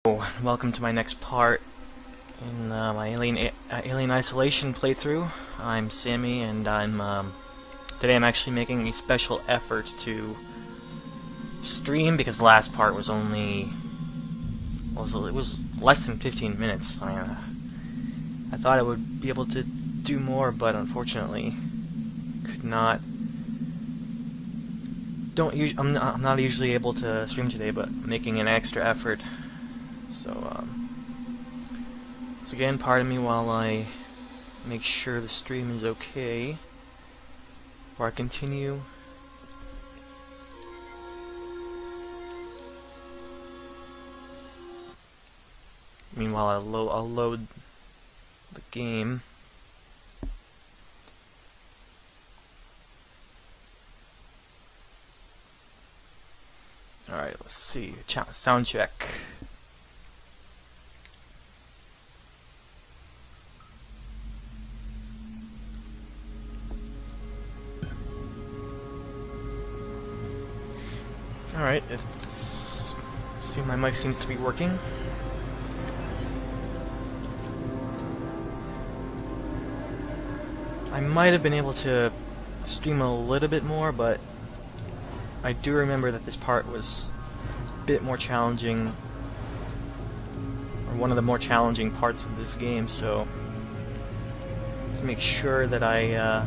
Welcome to my next part in my Alien Isolation playthrough. I'm Sammy, and today I'm actually making a special effort to stream because the last part was only it was less than 15 minutes. I thought I would be able to do more, but unfortunately could not. I'm not usually able to stream today, but I'm making an extra effort. So again, pardon me while I make sure the stream is okay before I continue. Meanwhile, I'll load the game. Alright, let's see. Sound check. Alright, see, my mic seems to be working. I might have been able to stream a little bit more, but I do remember that this part was a bit more challenging, or one of the more challenging parts of this game, so to make sure that I have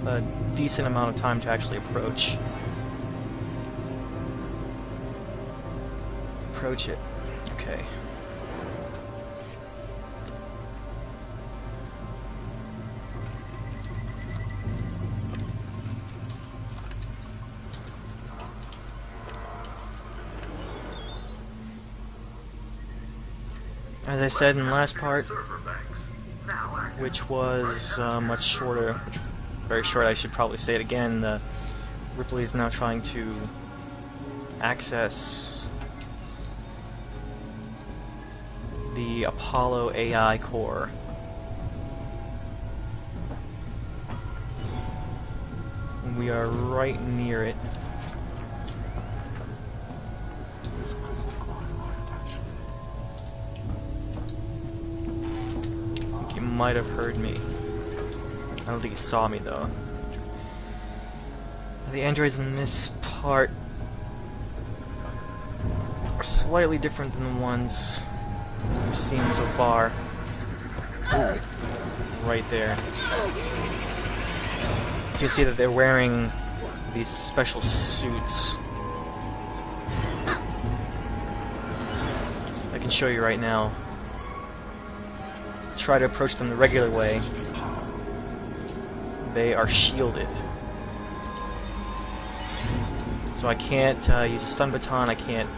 a decent amount of time to actually approach it. Okay. As I said in the last part, which was much shorter, very short, I should probably say it again, Ripley is now trying to access the Apollo AI core. We are right near it. I think he might have heard me. I don't think he saw me though. The androids in this part are slightly different than the ones we've seen so far. Ooh, right there. You can see that they're wearing these special suits. I can show you right now. Try to approach them the regular way. They are shielded. So I can't use a stun baton, I can't.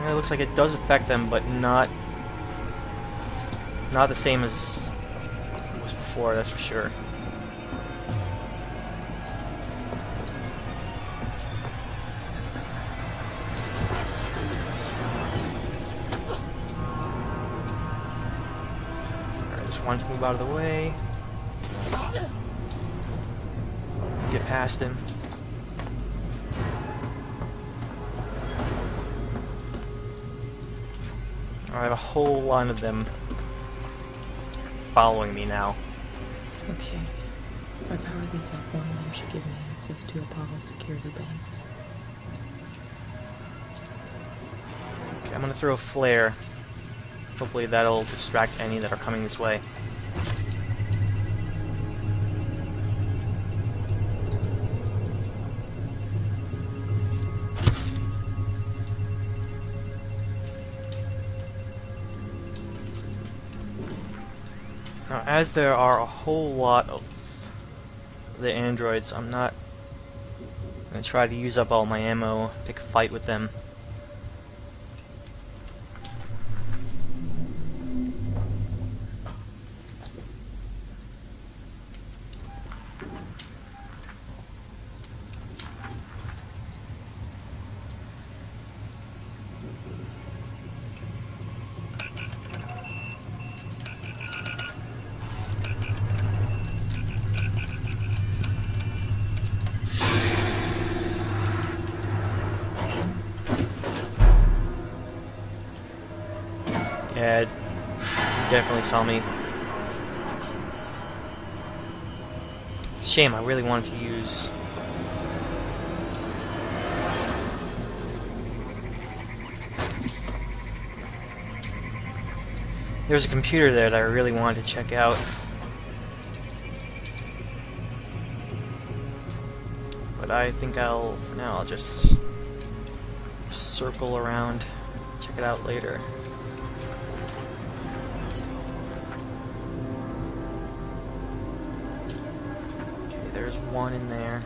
It looks like it does affect them, but not the same as it was before, that's for sure. Alright, just want to move out of the way. Get past him. I have a whole line of them following me now. Okay. If I power these up, one of them should give me access to Apollo's security banks. Okay, I'm gonna throw a flare. Hopefully that'll distract any that are coming this way. Now, as there are a whole lot of the androids, I'm not going to try to use up all my ammo, pick a fight with them. head. He definitely saw me. Shame, I really wanted to use... There's a computer there that I really wanted to check out. But I think for now, I'll just circle around, check it out later. Okay, there's one in there.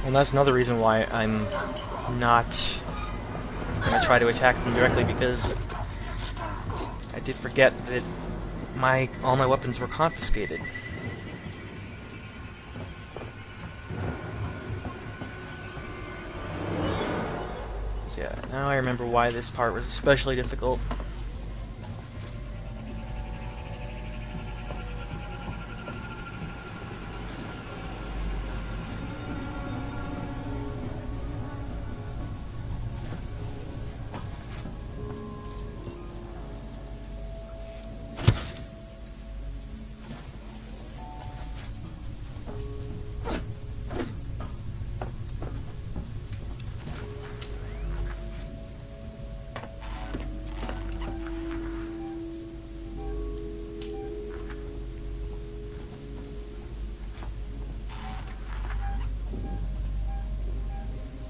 And that's another reason why I'm not going to try to attack them directly, because I did forget that all my weapons were confiscated. So yeah, now I remember why this part was especially difficult.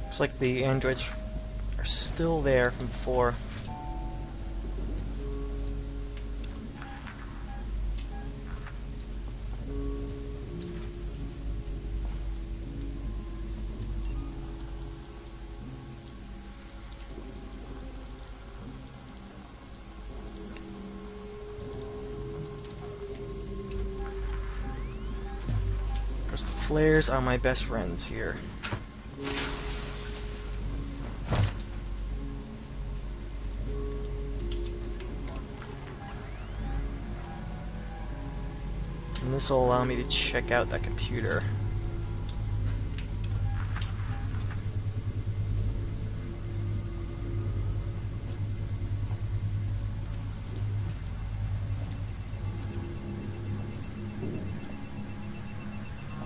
Looks like the androids are still there from before. Of course, the flares are my best friends here. And this will allow me to check out that computer.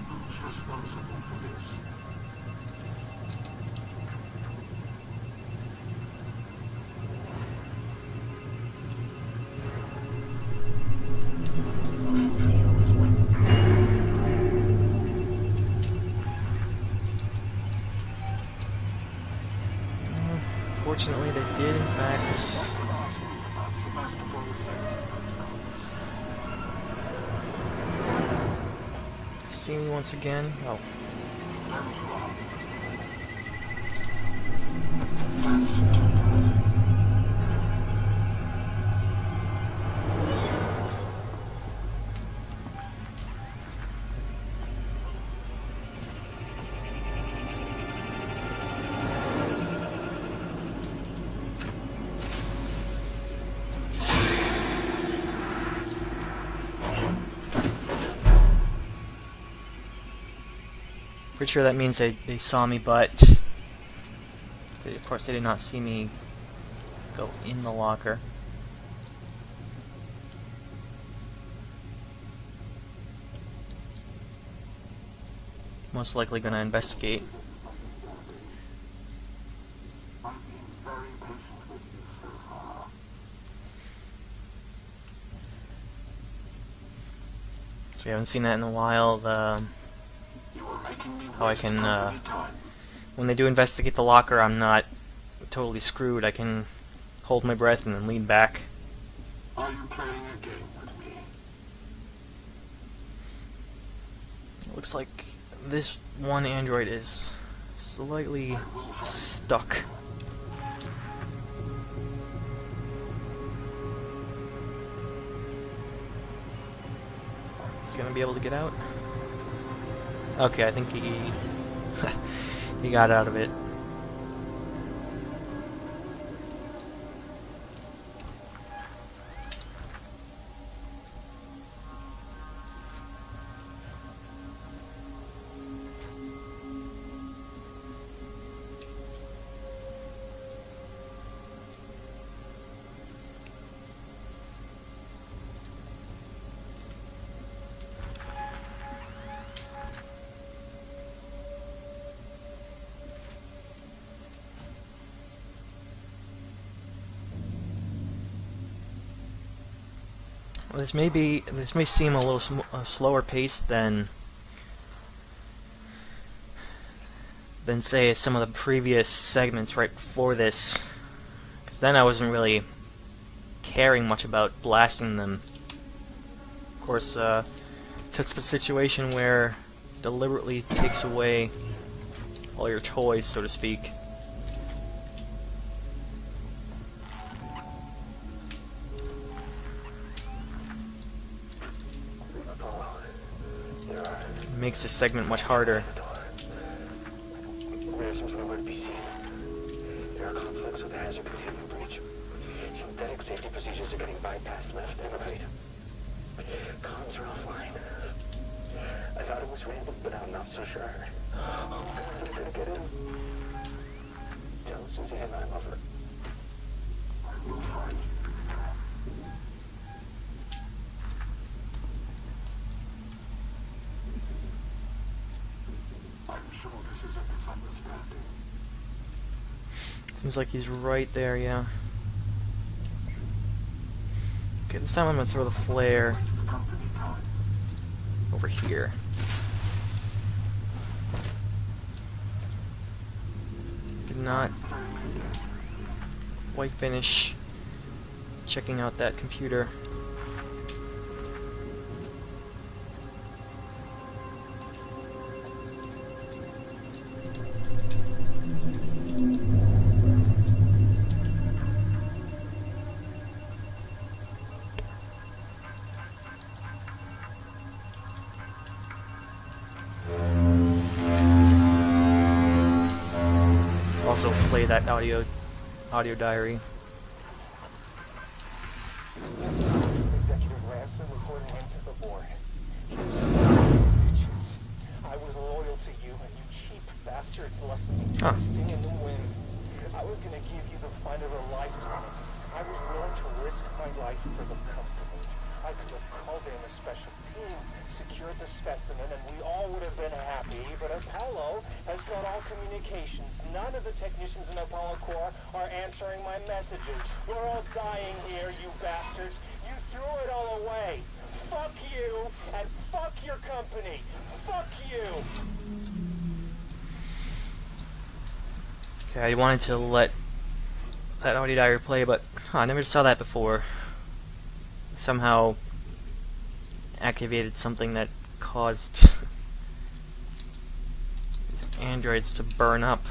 Who's responsible for this? Fortunately, they did, in fact. See me once again. Oh. Pretty sure that means they saw me, but of course they did not see me go in the locker. Most likely gonna investigate. I've been very patient with you so far. So you haven't seen that in a while. How I can, when they do investigate the locker, I'm not totally screwed. I can hold my breath and then lean back. Are you playing a game with me? It looks like this one android is slightly stuck. Is he gonna be able to get out? Okay, I think he he got out of it. Well, this may seem a little slower paced than say some of the previous segments right before this, because then I wasn't really caring much about blasting them. Of course, it's a situation where it deliberately takes away all your toys, so to speak. It makes this segment much harder. There seems nowhere to be seen. There are conflicts with the hazard containment breach. Synthetic safety procedures are getting bypassed left and right. Comms are offline. I thought it was random, but I'm not so sure. Oh God, I'm gonna get in. Tell Suzanne I love her. I will find you. I'm sure this is a misunderstanding. Seems like he's right there, yeah. Okay, this time I'm gonna throw the flare Company time. over here. Did not quite finish checking out that computer. Also play that audio diary. Executive Ransom reporting into the board. I was loyal to you, and you cheap bastards left me twisting in the wind. I was gonna give you the find of a lifetime. I was willing to risk my life for the company. I could have called in a special team, secured the specimen, and we all would have been happy. But Apollo has got all communications. None of the technicians in Apollo Corps are answering my messages. We're all dying here, you bastards. You threw it all away. Fuck you, and fuck your company. Fuck you. Okay, I wanted to let that audio diary play, but I never saw that before. Somehow activated something that caused androids to burn up.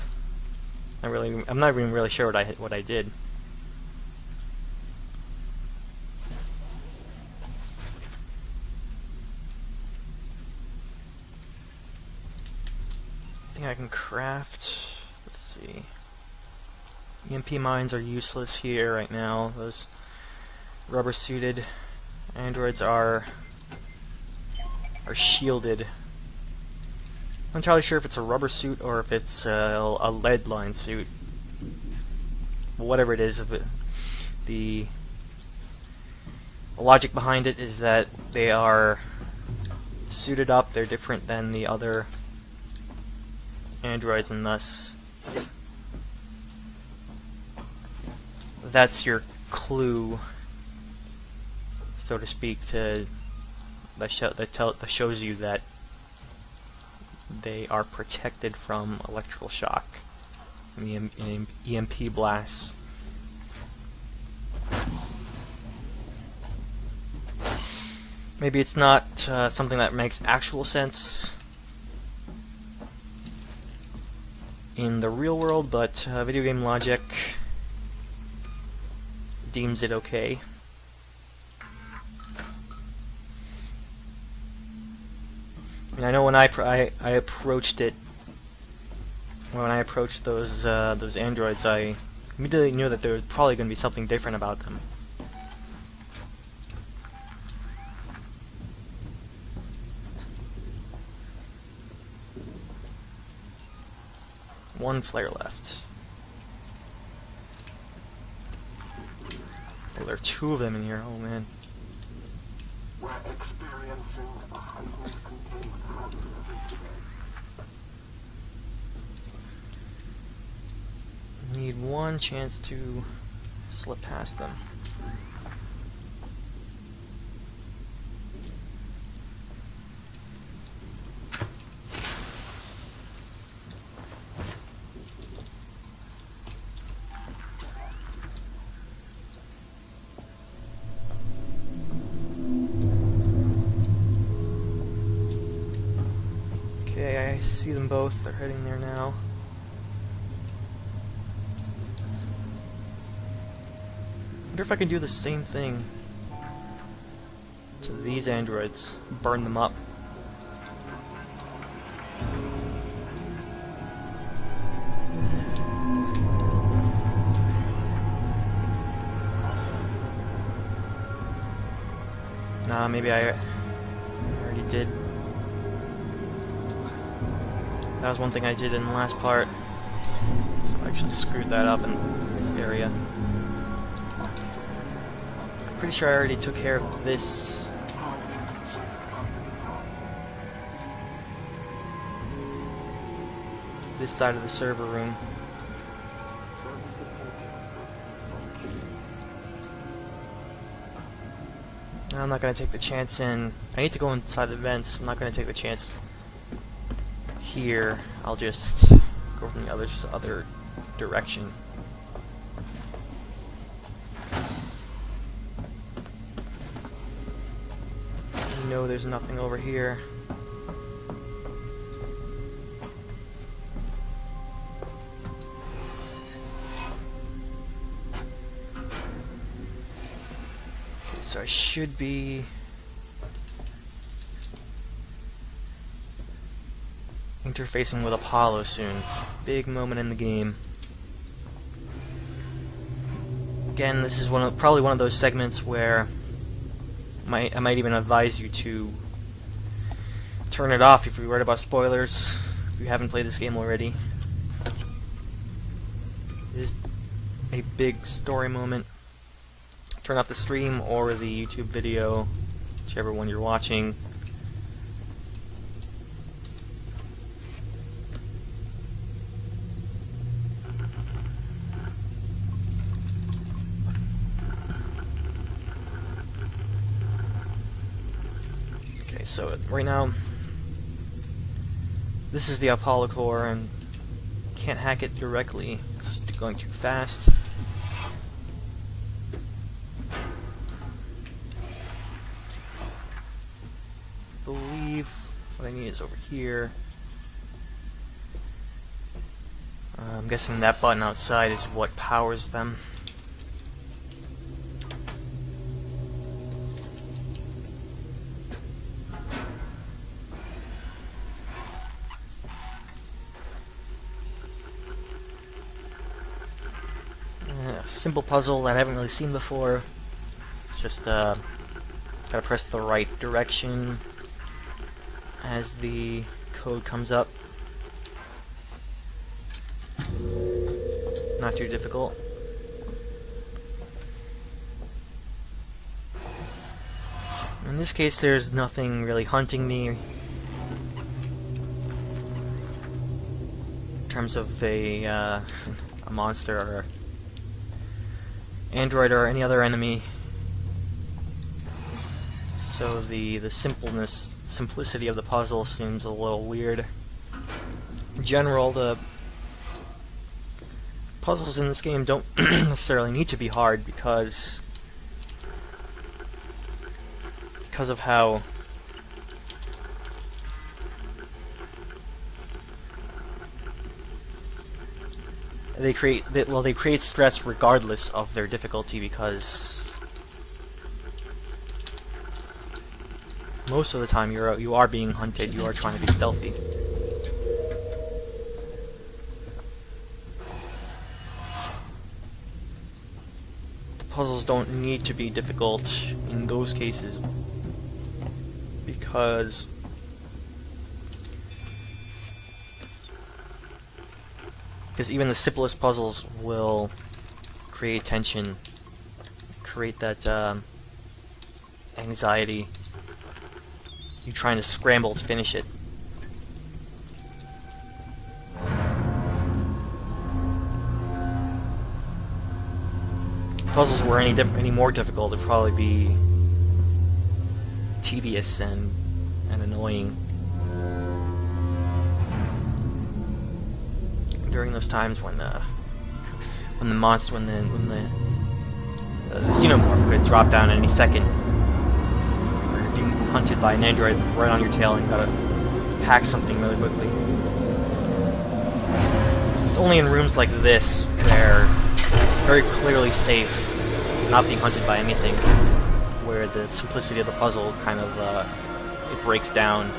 I'm not even really sure what I did. I think I can craft. Let's see. EMP mines are useless here right now. Those rubber-suited androids are shielded. I'm not entirely sure if it's a rubber suit or if it's a lead line suit. Whatever it is, the logic behind it is that they are suited up. They're different than the other androids, and thus that's your clue, so to speak, that shows you that they are protected from electrical shock and EMP blasts. Maybe it's not something that makes actual sense in the real world, but video game logic deems it okay. I mean, I know when I approached it, when I approached those androids, I immediately knew that there was probably going to be something different about them. One flare left. Oh, there are two of them in here. Oh man. We're experiencing a heightened containment vulnerability today. Need one chance to slip past them. see them both. They're heading there now. I wonder if I can do the same thing to these androids. Burn them up. Nah, maybe I already did. That was one thing I did in the last part. So I actually screwed that up in this area. I'm pretty sure I already took care of this. This side of the server room. I'm not going to take the chance in... I need to go inside the vents. I'm not going to take the chance here. I'll just go from the other direction. No, there's nothing over here. So I should be interfacing with Apollo soon. Big moment in the game. Again, this is probably one of those segments where I might even advise you to turn it off if you're worried about spoilers, if you haven't played this game already. It is a big story moment. Turn off the stream or the YouTube video, whichever one you're watching. Okay, so right now, this is the Apollo core, and can't hack it directly. It's going too fast. I believe what I need is over here. I'm guessing that button outside is what powers them. Simple puzzle that I haven't really seen before. It's just gotta press the right direction as the code comes up. Not too difficult. In this case, there's nothing really hunting me in terms of a monster or android or any other enemy. So the simplicity of the puzzle seems a little weird. In general, the puzzles in this game don't necessarily need to be hard because of how they create stress regardless of their difficulty, because most of the time you are being hunted, you are trying to be stealthy. The puzzles don't need to be difficult in those cases because even the simplest puzzles will create tension, create that anxiety. You trying to scramble to finish it. If puzzles were any more difficult, it'd probably be tedious and annoying. During those times when the xenomorph could drop down any second, or you're being hunted by an android right on your tail and you gotta hack something really quickly. It's only in rooms like this where very clearly safe, not being hunted by anything, where the simplicity of the puzzle kind of it breaks down.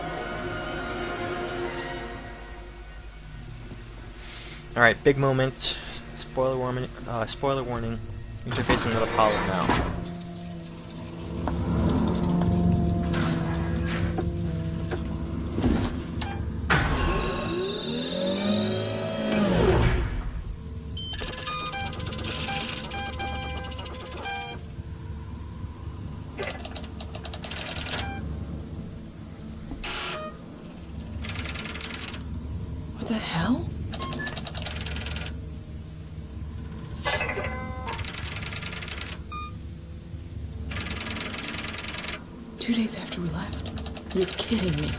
All right, big moment. Spoiler warning. Spoiler warning. Interfacing with Apollo now. What the hell? Two days after we left. You're kidding me.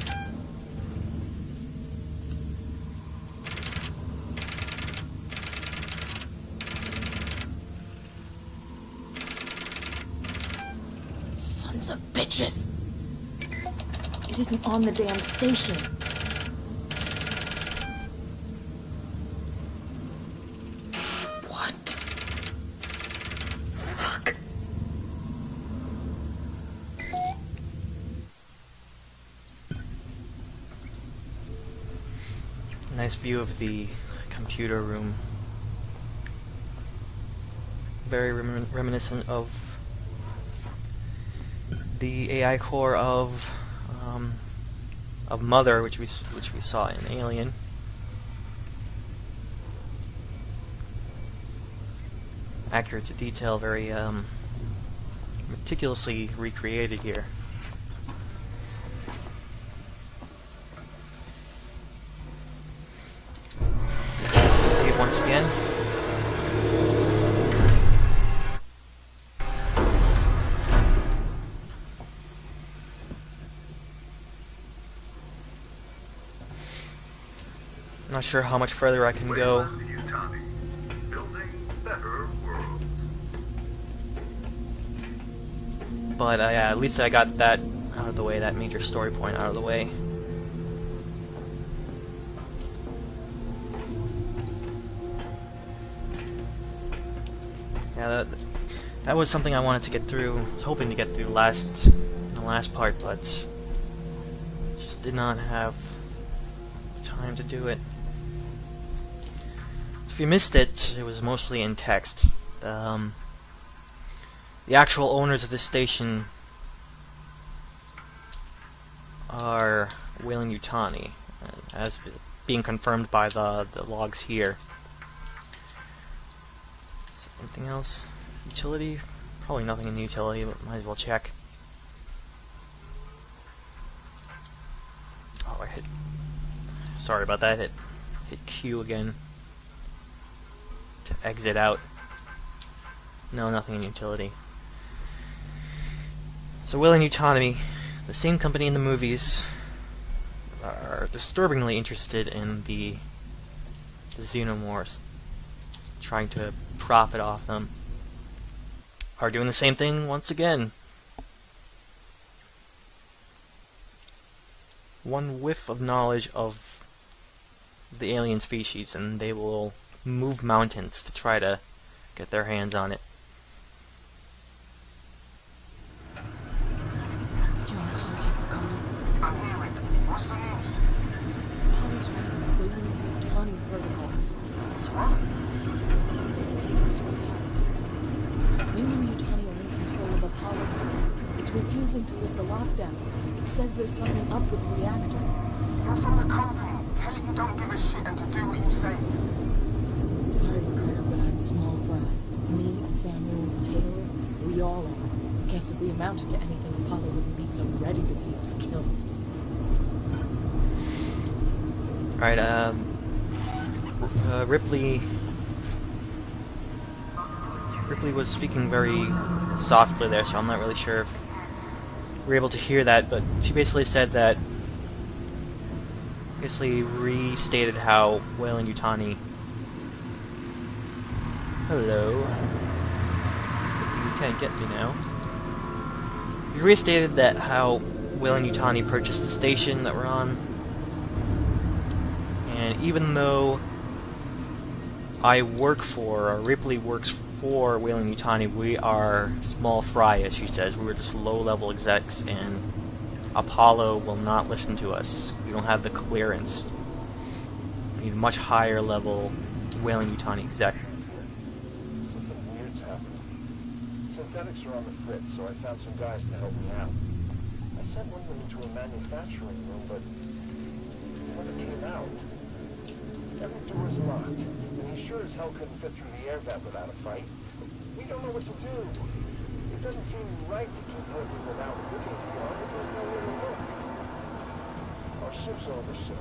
Sons of bitches! It isn't on the damn station. What? Fuck. Nice view of the computer room. Very reminiscent of the AI core of Mother, which we saw in Alien. Accurate to detail, very meticulously recreated here. Save once again. Not sure how much further I can go. But yeah, at least I got that out of the way, that major story point out of the way. Yeah, that was something I wanted to get through. I was hoping to get through the last part, but just did not have time to do it. If you missed it, it was mostly in text. The actual owners of this station are Weyland-Yutani, as being confirmed by the logs here. Anything else? Utility? Probably nothing in the utility, but might as well check. Oh, I hit... Sorry about that, hit Q again to exit out. No, nothing in utility. So Weyland-Yutani, the same company in the movies, are disturbingly interested in the xenomorphs, trying to profit off them. Are doing the same thing once again. One whiff of knowledge of the alien species and they will move mountains to try to get their hands on it. You're on contact, Ricardo. I'm hearing. What's the news? Apollo's running Weyland-Yutani protocols. What's wrong? Something's sort out. Weyland-Yutani are in control of Apollo. It's refusing to lift the lockdown. It says there's something up with the reactor. You're from the company. Tell it you don't give a shit and to do what you say. Sorry, Ricardo, but I'm small fry. Me, Samuels, Taylor, we all are. Guess if we amounted to anything, Apollo wouldn't be so ready to see us killed. Alright, Ripley was speaking very softly there, so I'm not really sure if we're able to hear that, but she basically said that, basically restated how Weyland-Yutani... Hello. You can't get me now. He restated that how Weyland-Yutani purchased the station that we're on, and even though I work for, or Ripley works for Weyland-Yutani. We are small fry, as she says. We were just low-level execs, and Apollo will not listen to us. We don't have the clearance. We need a much higher level Weyland-Yutani exec. Something weird's happened. Synthetics are on the fritz, so I found some guys to help me out. I sent one of them into a manufacturing room, but he never came out. Every door is locked, and he sure as hell couldn't fit through the air vent without a fight. We don't know what to do. It doesn't seem right to keep working without looking for him if there's nowhere to look. Our shift's over soon.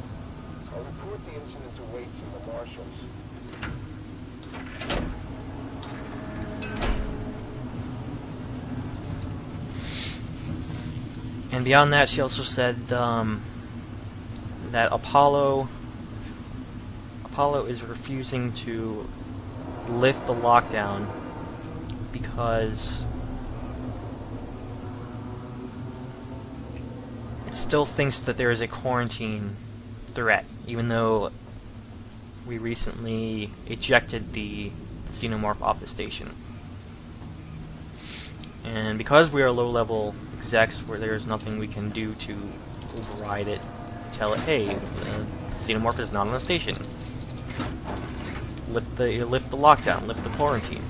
I'll report the incident to Waits and the marshals. And beyond that, she also said that Apollo is refusing to lift the lockdown because it still thinks that there is a quarantine threat, even though we recently ejected the xenomorph off the station. And because we are low-level execs, where there's nothing we can do to override it, tell it, hey, the xenomorph is not on the station. Lift the lockdown, lift the quarantine.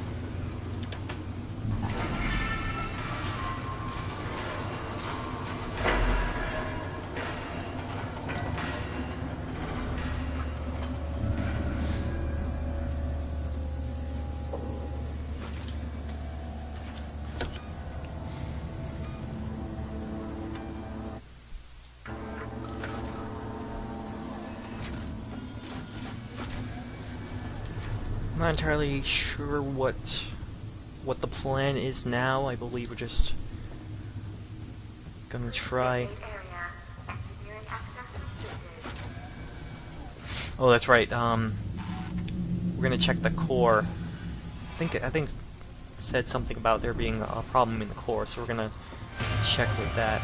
I'm not entirely sure what the plan is now. I believe we're just gonna try. Oh, that's right. We're gonna check the core. I think it said something about there being a problem in the core, so we're gonna check with that.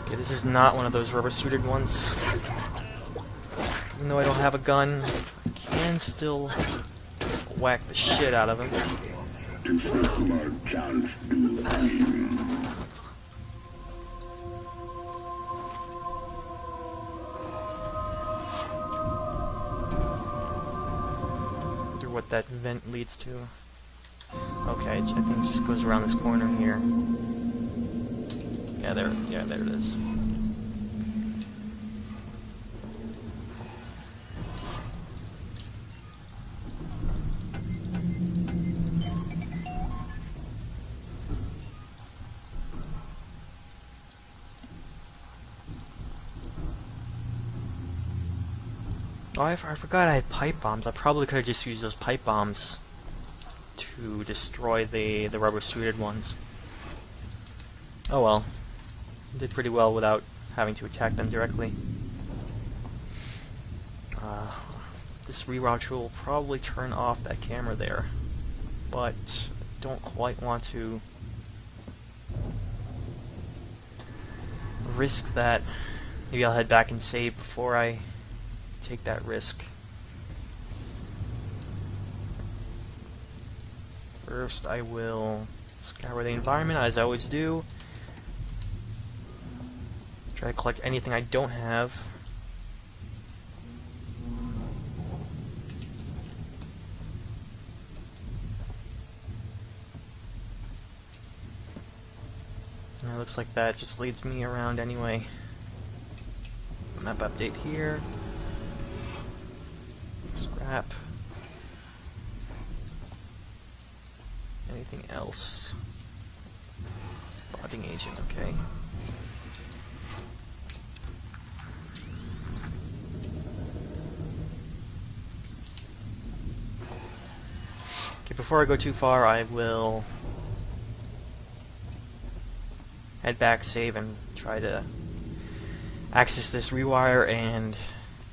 Okay, this is not one of those rubber-suited ones. Even though I don't have a gun, I can still whack the shit out of him. Wonder what that vent leads to. Okay, I think it just goes around this corner here. Yeah, there it is. Oh, I forgot I had pipe bombs. I probably could have just used those pipe bombs to destroy the rubber-suited ones. Oh well. Did pretty well without having to attack them directly. This reroute will probably turn off that camera there, but I don't quite want to risk that. Maybe I'll head back and save before I take that risk. First, I will scour the environment, as I always do. Try to collect anything I don't have. And it looks like that just leads me around anyway. Map update here. Scrap. Anything else? Bonding agent, okay. Okay, before I go too far, I will head back, save, and try to access this rewire and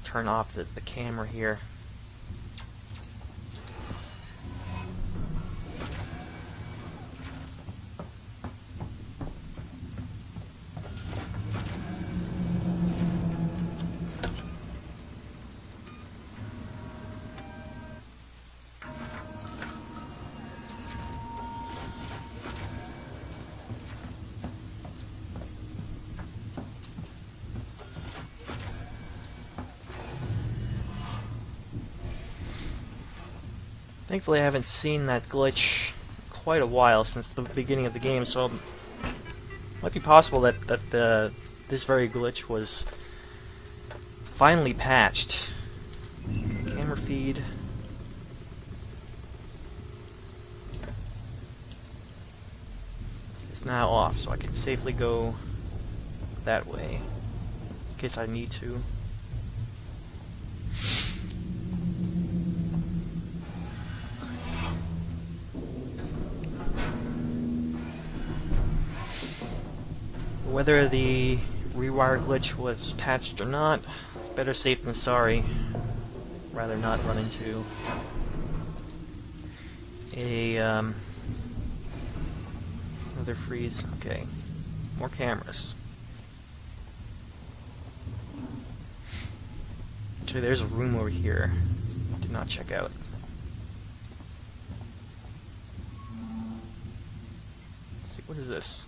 turn off the camera here. Thankfully, I haven't seen that glitch quite a while since the beginning of the game, so it might be possible that this very glitch was finally patched. Camera feed. Is now off, so I can safely go that way in case I need to. Whether the rewire glitch was patched or not, better safe than sorry. Rather not run into a another freeze. Okay, more cameras. Actually, there's a room over here. Did not check out. Let's see, what is this?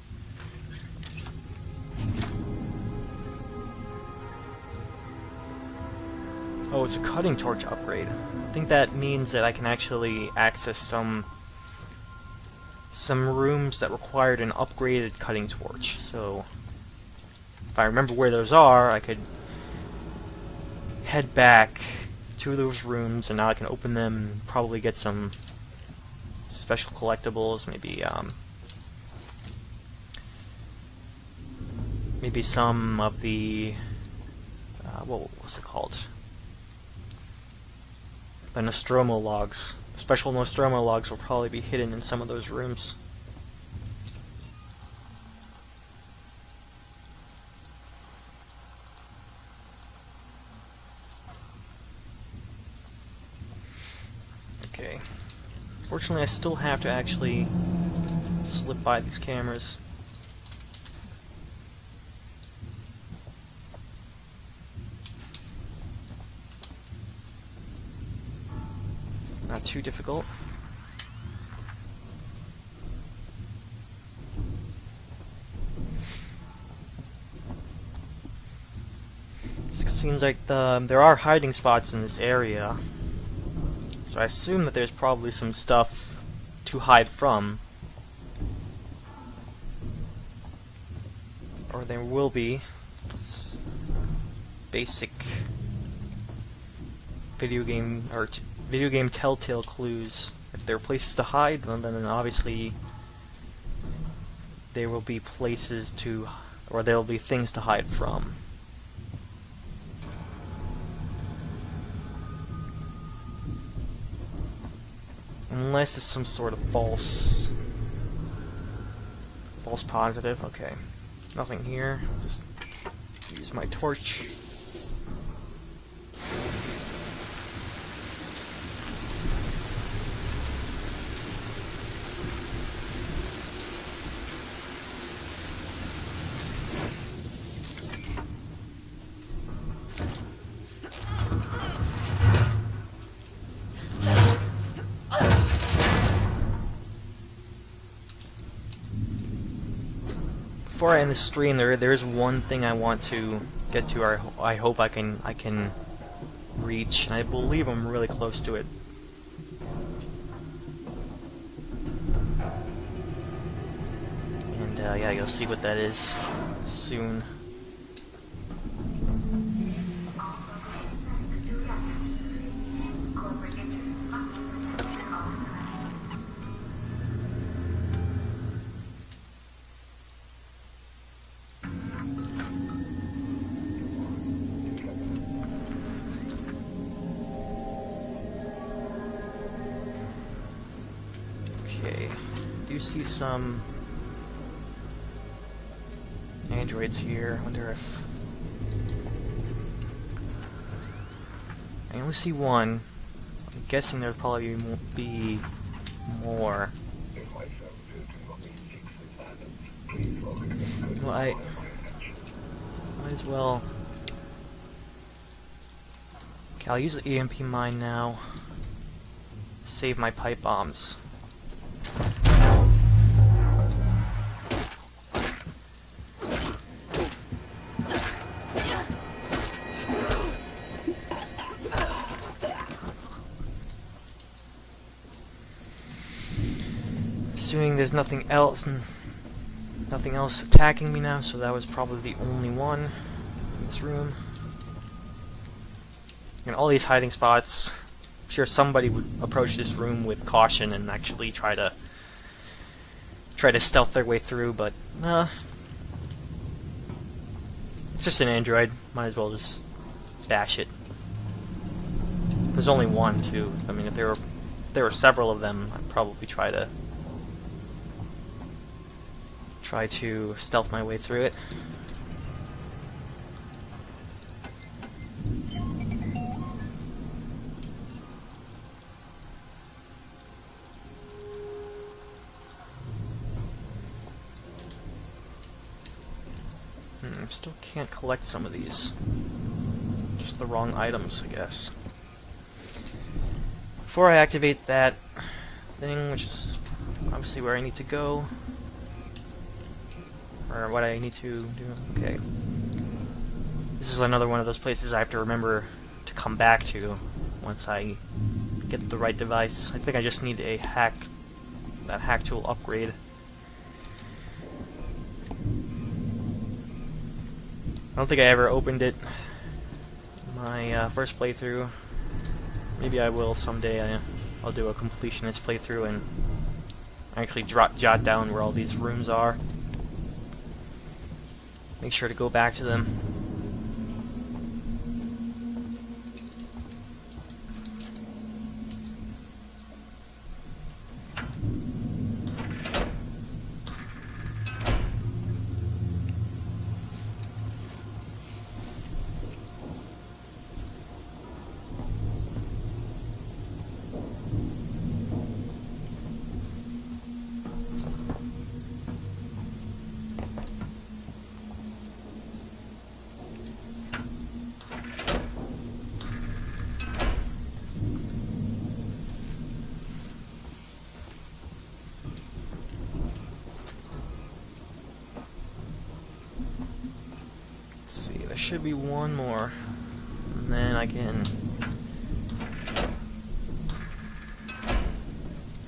Oh, it's a cutting torch upgrade. I think that means that I can actually access some rooms that required an upgraded cutting torch. So, if I remember where those are, I could head back to those rooms, and now I can open them and probably get some special collectibles, maybe some of the what was it called? The Nostromo logs. Special Nostromo logs will probably be hidden in some of those rooms. Okay. Fortunately, I still have to actually slip by these cameras. Not too difficult. It seems like there are hiding spots in this area, so I assume that there's probably some stuff to hide from. Or there will be. Basic video game telltale clues. If there are places to hide, well, then obviously there will be places to, or there will be things to hide from. Unless it's some sort of false positive. Okay, nothing here. Just use my torch. Before I end the stream, there is one thing I want to get to. Or I hope I can reach, and I believe I'm really close to it. And yeah, you'll see what that is soon. Okay, do see some androids here. I wonder if I only see one. I'm guessing there'll probably be more. Well, I might as well. Okay, I'll use the EMP mine now. Save my pipe bombs. assuming there's nothing else attacking me now, so that was probably the only one in this room. And all these hiding spots, I'm sure somebody would approach this room with caution and actually try to stealth their way through, but it's just an android. Might as well just bash it. There's only one, too. I mean, if there were several of them, I'd probably try to stealth my way through it. Still can't collect some of these. Just the wrong items, I guess. Before I activate that thing, which is obviously where I need to go, or what I need to do, okay. This is another one of those places I have to remember to come back to once I get the right device. I think I just need that hack tool upgrade. I don't think I ever opened it in my first playthrough. Maybe I will someday. I'll do a completionist playthrough and actually jot down where all these rooms are. Make sure to go back to them. There should be one more, and then I can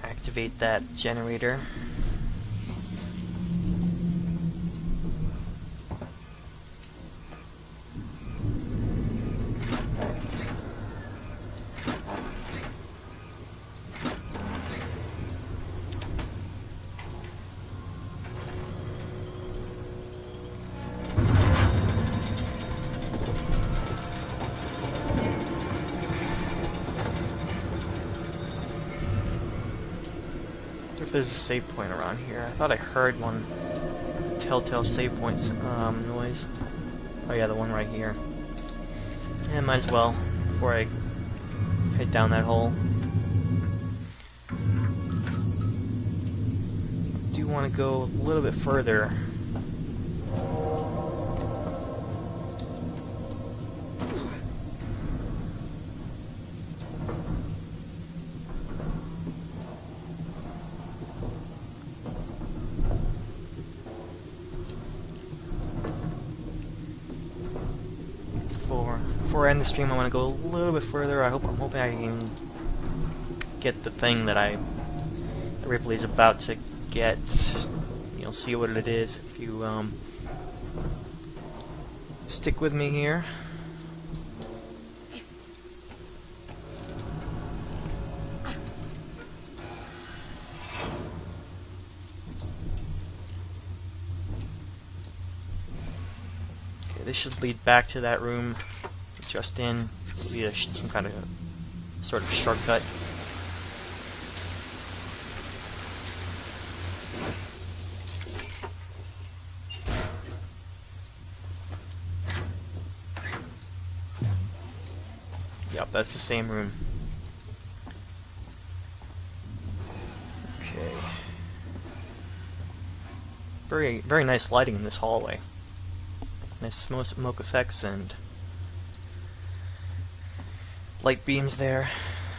activate that generator. If there's a save point around here. I thought I heard one telltale save points noise. Oh yeah, the one right here. Yeah, might as well before I head down that hole. I do want to go a little bit further. Before I end the stream, I want to go a little bit further. I'm hoping I can get the thing that Ripley's about to get. You'll see what it is if you stick with me here. Okay, this should lead back to that room just in. It'll be some kind of sort of shortcut. Yep, that's the same room. Okay. Very nice lighting in this hallway. Nice smoke effects and light beams there.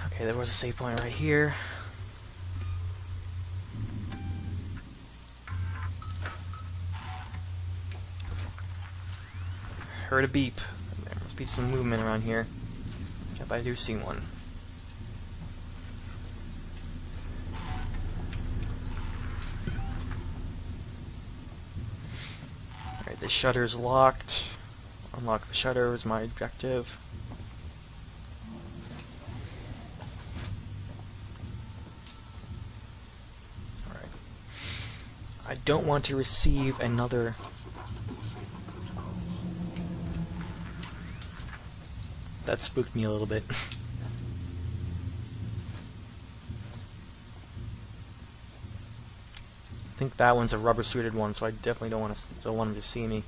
Okay, there was a save point right here. Heard a beep. There must be some movement around here. Yep, I do see one. Alright, the shutter's locked. Unlock the shutter is my objective. Alright. I don't want to receive another... That spooked me a little bit. I think that one's a rubber-suited one, so I definitely don't want him to see me.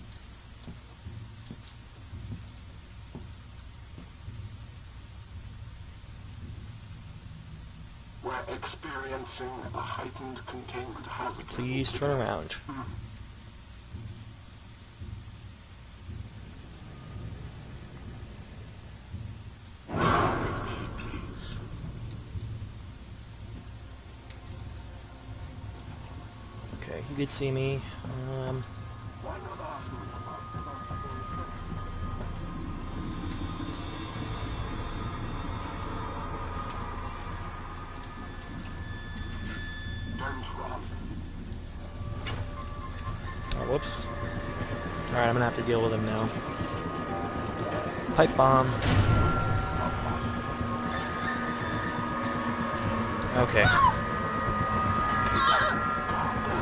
We're experiencing a heightened containment hazard. Please turn around. With me, please. Okay, he did see me. Why not ask me Don't run. Oh, whoops. Alright, I'm gonna have to deal with him now. Pipe bomb. Okay.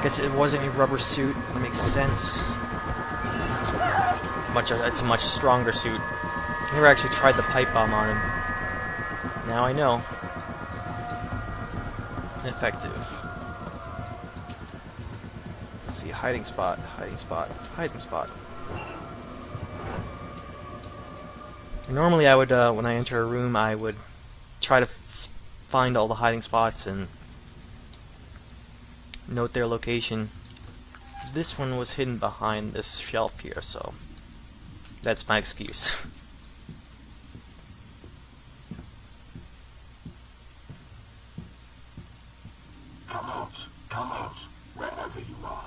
Guess it wasn't a rubber suit. That makes sense. It's a much stronger suit. I never actually tried the pipe bomb on him. Now I know. Effective. Let's see, hiding spot, hiding spot, hiding spot. Normally I would, when I enter a room, I would try to find all the hiding spots and note their location. This one was hidden behind this shelf here, so that's my excuse. Come out, wherever you are.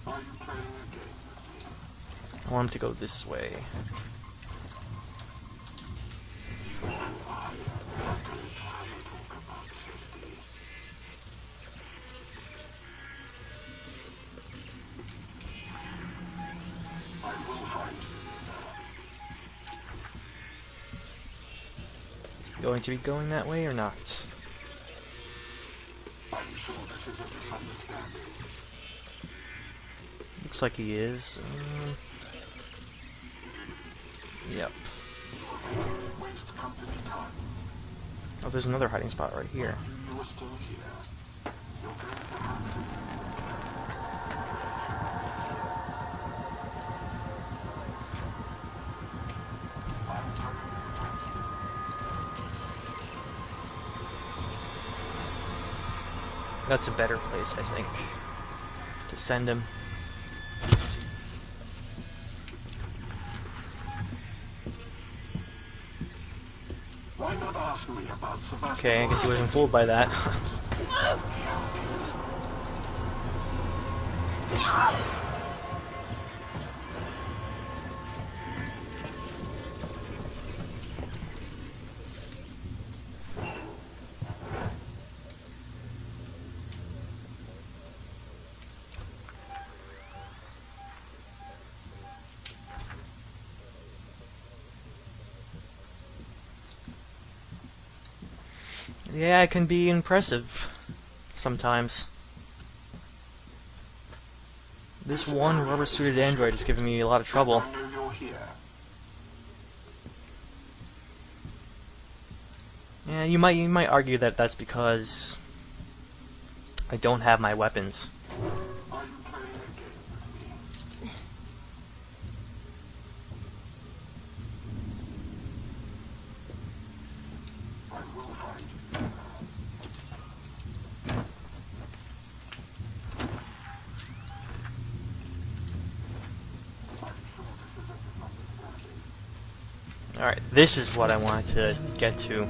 Are you playing a game with me? I want him to go this way. You and I are not going to talk about safety. I will find you. Going to be going that way or not? I'm sure this is a misunderstanding. Looks like he is. Yep. Waste company time. Oh, there's another hiding spot right here. You are still here. You're going to have to. That's a better place, I think, to send him. Why not ask me about Sebastian? Okay, I guess he wasn't fooled by that. Yeah, it can be impressive sometimes. This one rubber-suited android is giving me a lot of trouble. I know you're here. Yeah, you might argue that that's because I don't have my weapons. Are you playing a game with me? I will find you. Alright, this is what I wanted to get to.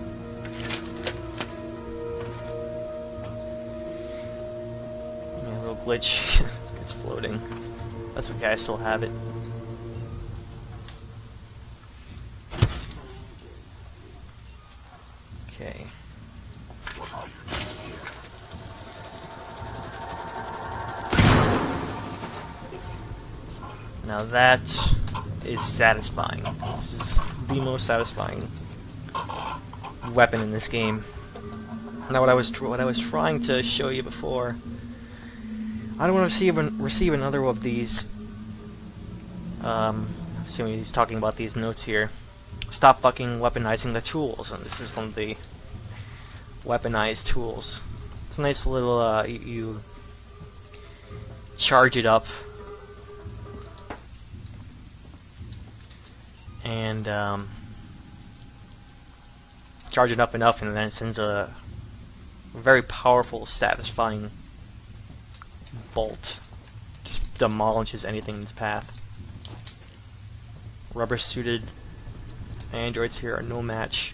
Yeah, a little glitch. It's floating. That's okay, I still have it. Okay. What are you doing here? Now that is satisfying. This is the most satisfying weapon in this game. Now what I was trying to show you before, I don't want to receive another of these. Assuming he's talking about these notes here. Stop fucking weaponizing the tools, and this is one of the weaponized tools. It's a nice little, you charge it up, and charge it up enough, and then it sends a very powerful, satisfying bolt. Just demolishes anything in its path. Rubber-suited androids here are no match.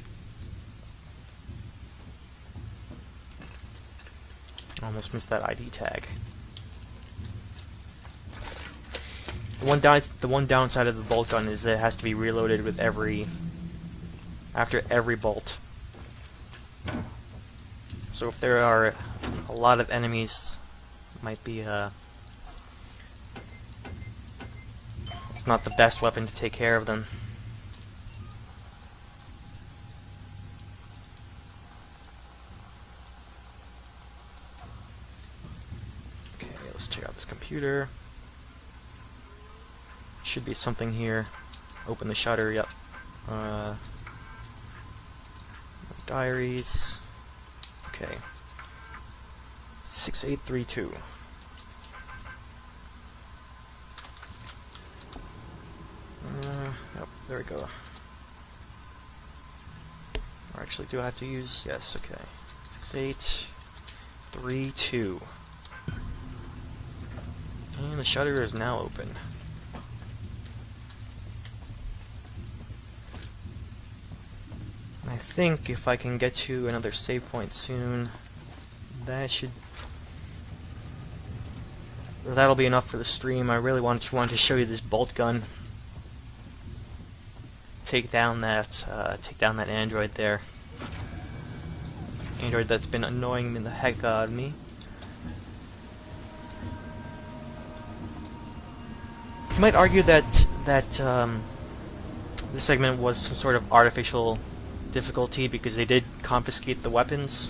Almost missed that ID tag. The one downside of the bolt gun is that it has to be reloaded with after every bolt. So if there are a lot of enemies, it might be it's not the best weapon to take care of them. Okay, let's check out this computer. Should be something here. Open the shutter, yep. Diaries. Okay. 6832. Yep, there we go. Or actually, do I have to use? Yes, okay. 6832. And the shutter is now open. I think if I can get to another save point soon, that'll be enough for the stream. I really wanted to show you this bolt gun. Take down that android there. Android that's been annoying the heck out of me. You might argue that this segment was some sort of artificial difficulty because they did confiscate the weapons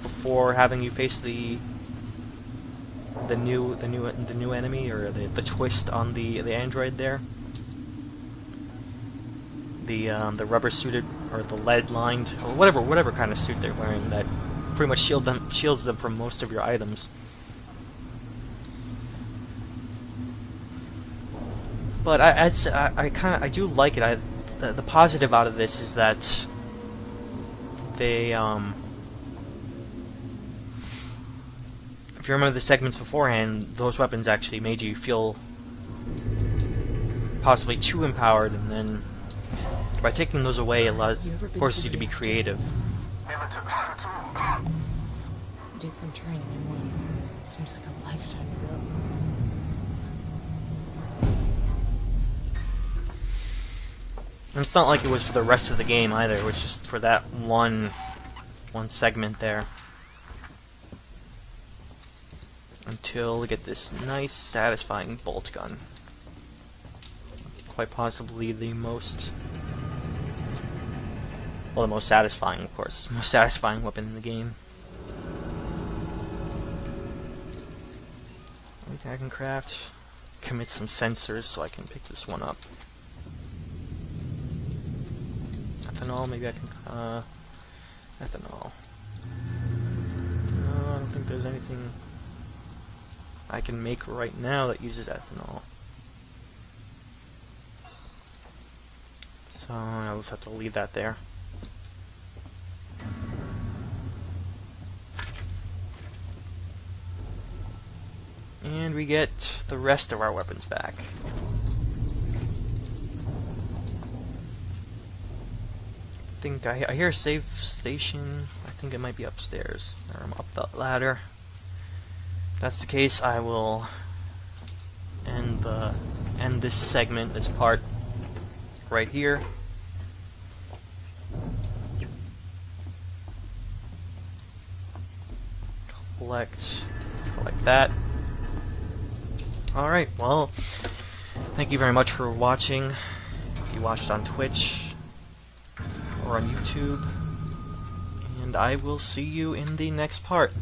before having you face the new enemy, or the twist on the android there. The rubber suited, or the lead lined, or whatever kind of suit they're wearing that pretty much shields them from most of your items. But I do like it. The positive out of this is that they if you remember the segments beforehand, those weapons actually made you feel possibly too empowered, and then by taking those away, it forces you to be creative. I did some training in one. Seems like a lifetime ago. And it's not like it was for the rest of the game either. It was just for that one segment there. Until we get this nice, satisfying bolt gun. Quite possibly the most... well, the most satisfying, of course. The most satisfying weapon in the game. Anything I can craft? Commit some sensors so I can pick this one up. Ethanol, maybe I can... ethanol. No, I don't think there's anything I can make right now that uses ethanol. So I'll just have to leave that there. And we get the rest of our weapons back. I think I hear a save station. I think it might be upstairs, or I'm up the ladder. If that's the case, I will end this segment, this part, right here. collect that. Alright, well, thank you very much for watching. If you watched on Twitch or on YouTube, and I will see you in the next part.